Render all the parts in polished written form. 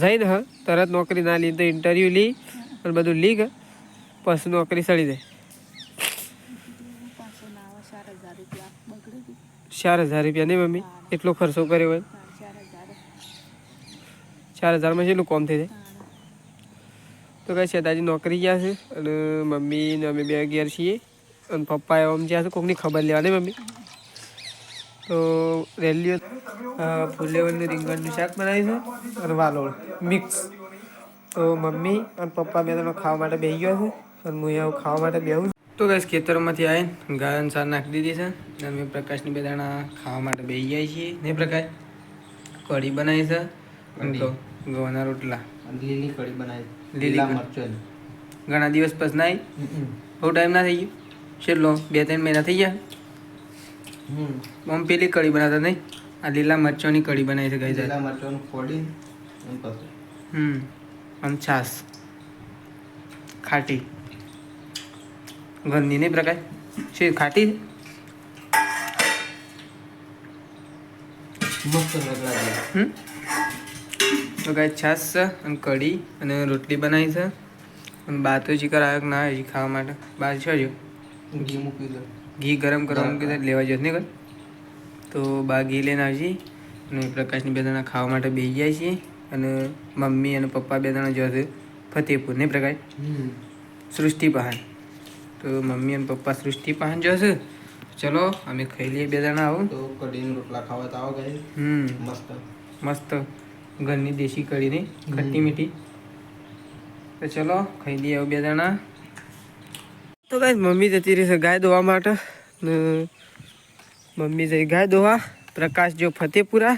જઈને હ તરત નોકરી ના લી તો ઇન્ટરવ્યૂ લી અને બધું લીક પછી નોકરી સળી જાય. 4,000 રૂપિયા નહીં મમ્મી? એટલો ખર્ચો કર્યો હોય 4,000માં કેટલું કોમ થઈ જાય? તો કઈ શેતાજી નોકરી ગયા છે અને મમ્મી ને અમે બે ઘેર છીએ અને પપ્પા એમ જ્યાં છે કોકની ખબર લેવા નહીં મમ્મી? તો રેલીઓ ફુલેવરનું રીંગણનું શાક બનાવ્યું છે અને વાલોળ મિક્સ. તો મમ્મી અને પપ્પા બે જણા ખાવા માટે બેસી ગયો છે અને હું અહીંયા ખાવા માટે બેહું. તો કઈ ખેતરોમાંથી આવીને ગાયન સાર નાખી દીધી છે અને અમે પ્રકાશની બે જણા ખાવા માટે બેસી જાય છીએ. નહીં પ્રકાશ? કઢી બનાવી છે તો ગવાના રોટલા લીલી કઢી બનાવી, લીલા મરચાં. ઘણા દિવસ પછી ના બહુ ટાઈમ ના થઈ ગયો? છેલ્લો 2-3 મહિના થઈ ગયા. મમ્મી પેલી કઢી બનાવતા નહીં, આ લીલા મરચાંની કઢી બનાવી છે ગઈ. લીલા મરચાં ફોડી અને છાસ ખાટી ઘરની નહીં પ્રકાશ? છે ખાટી મસ્ત લાગે. તો કાંઈ છાસ છે અને કઢી અને રોટલી બનાવી છે અને બા તો ચીકર આવ્યો ના હજી ખાવા માટે. બહાર છે જો ઘી મૂકી દો, ઘી ગરમ કરવા મૂકી દે લેવા જશે નહીં કર. તો બા ઘી લઈને આવશે અને પ્રકાશની બે જણા ખાવા માટે બેસી જાય છીએ અને મમ્મી અને પપ્પા બે જણા જશે ફતેહપુર. નહીં પ્રકાશ? સૃષ્ટિ પહાડ. તો મમ્મી અને પપ્પા સૃષ્ટિ પહાડ જશે. ચલો અમે ખાઈ લઈએ બે જણા. આવું તો કઢીને રોટલા ખાવા તો આવો ગઈ. મસ્ત મસ્ત ઘરની દેશી કઢી નહીં, ખટ્ટી મીઠી. તો ચલો ખાઈ લઈએ આવું બે જણા. તો ગાઈસ મમ્મી જતી રહી છે ગાય દોવા માટે ને મમ્મી જઈ ગાય દોવા. પ્રકાશ જો ફતેપુરા,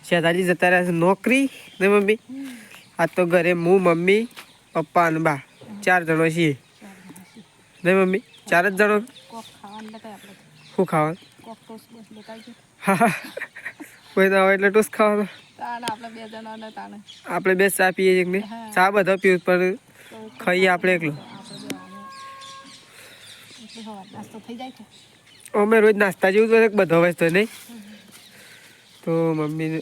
શેતાજી જતા રહ્યા છે નોકરી. ને મમ્મી આજ તો ઘરે હું, મમ્મી, પપ્પા અને બા 4 જણો છીએ. નહીં મમ્મી? 4 જ જણો. શું ખાવાનું? હા કોઈ ના હોય એટલે ટોસ ખાવાનો. આપણે બે ચા પીએ છીએ ને? ચા બધા પીવું પણ ખાઈએ આપણે એકલું. અમે રોજ નાસ્તા જેવું તો બધો વસ્તુ નહીં. તો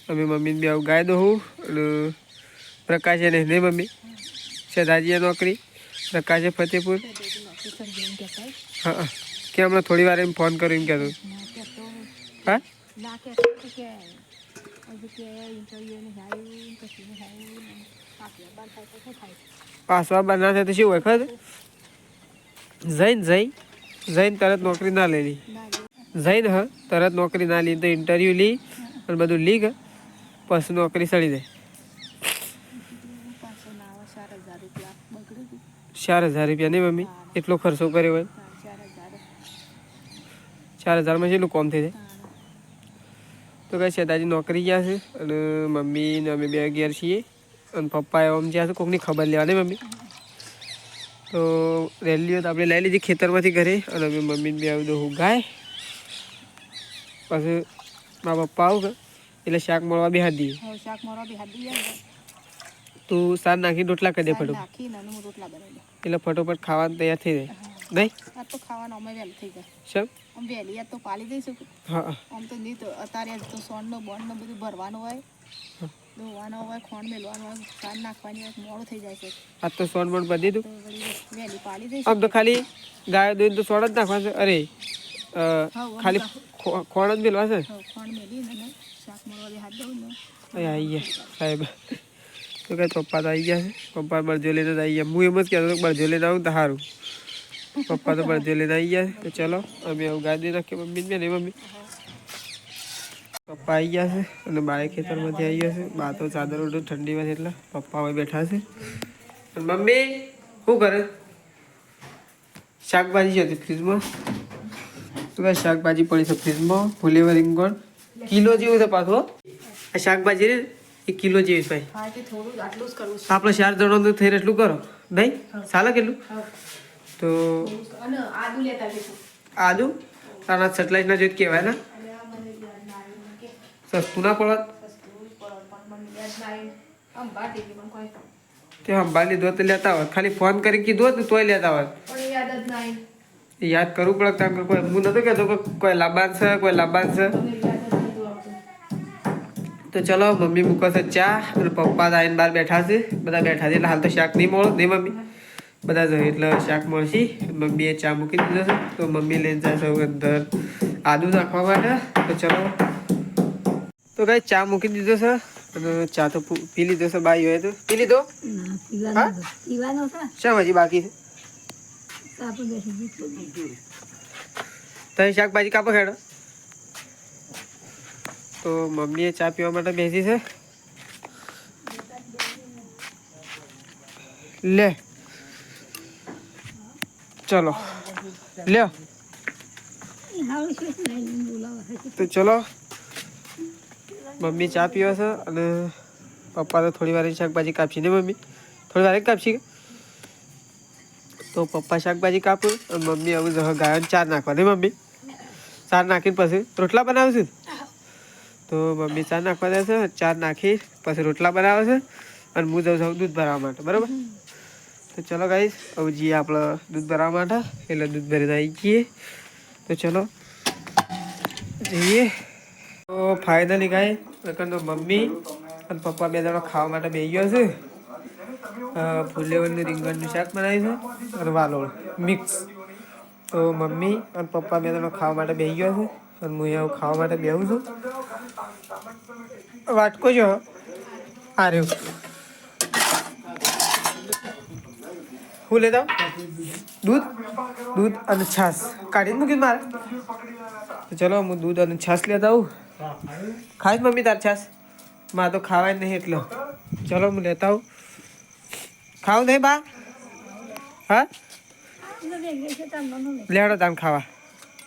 અમે મમ્મીને બી આવું ગાય દઉં અને પ્રકાશે નહીં. નહીં મમ્મી? શેતાજીએ નોકરી, પ્રકાશે ફતેપુર. હા કે હમણાં થોડી વાર એમ ફોન કર્યો એમ કહેતો. હા પાછવા બના થાય તો શું હોય ખબર? જઈને તરત નોકરી ના લેલી. જઈને હ તરત નોકરી ના લી તો ઇન્ટરવ્યૂ લી અને બધું લીક પછી નોકરી સળી જાય. 4,000 રૂપિયા નહીં મમ્મી? એટલો ખર્ચો કર્યો હોય 4,000માં કેટલું કોમ થઈ જાય? તો કઈ શેતાજી નોકરી ગયા છે અને મમ્મી ને અમે બે ઘેર છીએ અને પપ્પા એમ જ્યાં છે કોકની ખબર લેવા નહીં મમ્મી? તો રેલીઓ તો આપણે લઈ લીધી ખેતરમાંથી ઘરે અને અમે મમ્મીને બી આવી દઉં ગાય. પછી મારા પપ્પા આવું એટલે શાક મળવા બી હાથ દઈએ. તું સાર નાખી રોટલા કરી દે ફટોફટ, એટલે ફટોફટ ખાવાનું તૈયાર થઈ જાય. નહીં તો ખાવાનું અમે વહેલું થઈ જાય. શેમ? આમ વહેલી યાદ તો પાલી દઈશું. હા આમ તો નહીં તો અત્યારે તો સોનનો બોનનો બધું ભરવાનું હોય, ધોવાનું હોય, ખોણ મેળવાનું હોય, સાર નાખવાની હોય, મોડું થઈ જાય છે. આજ તો સોન બોન બધી દઉં. વહેલી પાલી દઈશું. આમ તો ખાલી ગાય દોઈને તો સોન જ નાખવા છે. અરે ખાલી ખોણ જ મેળવા છે. ખોણ મેળી ને શાક મળવા બી હાથ દઉં ને. આવી ગયા સાહેબ. તો કઈ પપ્પા તો આવી ગયા છે. પપ્પા બળજો લઈને તો આવી ગયા. હું એમ જ કહેતો બળજો લઈને આવું તો સારું. પપ્પા તો બળજો લઈને આવી ગયા છે. તો ચલો અમે આવું ગાય દઈ નાખીએ મમ્મી ને. નહીં મમ્મી? પપ્પા આવી ગયા છે અને બાએ ખેતરમાંથી આવી ગયા છે. બા તો ચાદર ઓઢું ઠંડીમાં એટલે પપ્પા હવે બેઠા છે. મમ્મી શું કરે? શાકભાજી હતી ફ્રીજમાં. તો કઈ શાકભાજી પડી છે ફ્રીજમાં. ફુલેવર રીંગણ કિલો જેવું છે પાછું. આ શાકભાજી ને 1 કિલો જેવી ભાઈ. આપણે 4 જણો થઈ એટલું કરો નહીં? ચાલે કેટલું? તો આદુ તારા સટલાઈટ ના જોઈ કહેવાય ને સસ્તું ના પડત. તે સંભાળી લીધો તો લેતા હોત. ખાલી ફોન કરી કીધું હોત ને તોય લેતા હોત. યાદ કરવું પડે. ત્યાં કોઈ હું નતો કહેતો કે કોઈ લાભાન છે કોઈ લાભાન છે. તો ચલો મમ્મી મૂકો છે ચા અને પપ્પા આવીને બહાર બેઠા છે બધા બેઠા છે એટલે હાલ તો શાક નહીં મળો નહીં મમ્મી બધા જ એટલે શાક મળશે મમ્મીએ ચા મૂકી દીધો છે તો મમ્મી લઈને જાય છે અંદર આદુ નાખવા માટે તો ચલો તો કઈ ચા મૂકી દીધો છે અને ચા તો પી લીધો છે બાઈ હોય તો પી લીધો શા હજી બાકી છે તમે શાકભાજી કાપો ખેડો તો મમ્મીએ ચા પીવા માટે બેસી છે લે ચલો લ્યો તો ચલો મમ્મી ચા પીવા છે અને પપ્પા તો થોડી વાર શાકભાજી કાપશે ને મમ્મી થોડી વાર જ કાપશે તો પપ્પા શાકભાજી કાપું અને મમ્મી હવે ગાયન ચાર નાખવા ને મમ્મી ચાર નાખીને પછી રોટલા બનાવશું તો મમ્મી ચા નાખવા દે છે ચાર નાખી પછી રોટલા બનાવે છે અને હું જાઉં છું દૂધ ભરવા માટે બરાબર તો ચલો ગાઈસ હવે જઈએ આપણે દૂધ ભરવા માટે એટલે દૂધ ભરીને આવી જઈએ તો ચલો જઈએ તો ફાઇનલી ગાય તો મમ્મી અને પપ્પા બે જણા ખાવા માટે બેસી ગયો છે ફુલેવરનું રીંગણનું શાક બનાવ્યું છે અને વાલોળ મિક્સ તો મમ્મી અને પપ્પા બે જણા ખાવા માટે બેસી ગયો છે અને હું અહીંયા ખાવા માટે બેહું છું વાટકો જો આ રહ્યું હું લેતા દૂધ દૂધ અને છાશ કાઢી જ મૂકી મારે તો ચલો હું દૂધ અને છાશ લેતા આવું ખાઈશ મમ્મી તાર છાશ મારે તો ખાવાય નહીં એટલે ચલો હું લેતા આવું ખાવું નહીં બા હા લેડો તામ ખાવા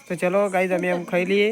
તો ચલો ગાઈસ અમે એમ ખાઈ લઈએ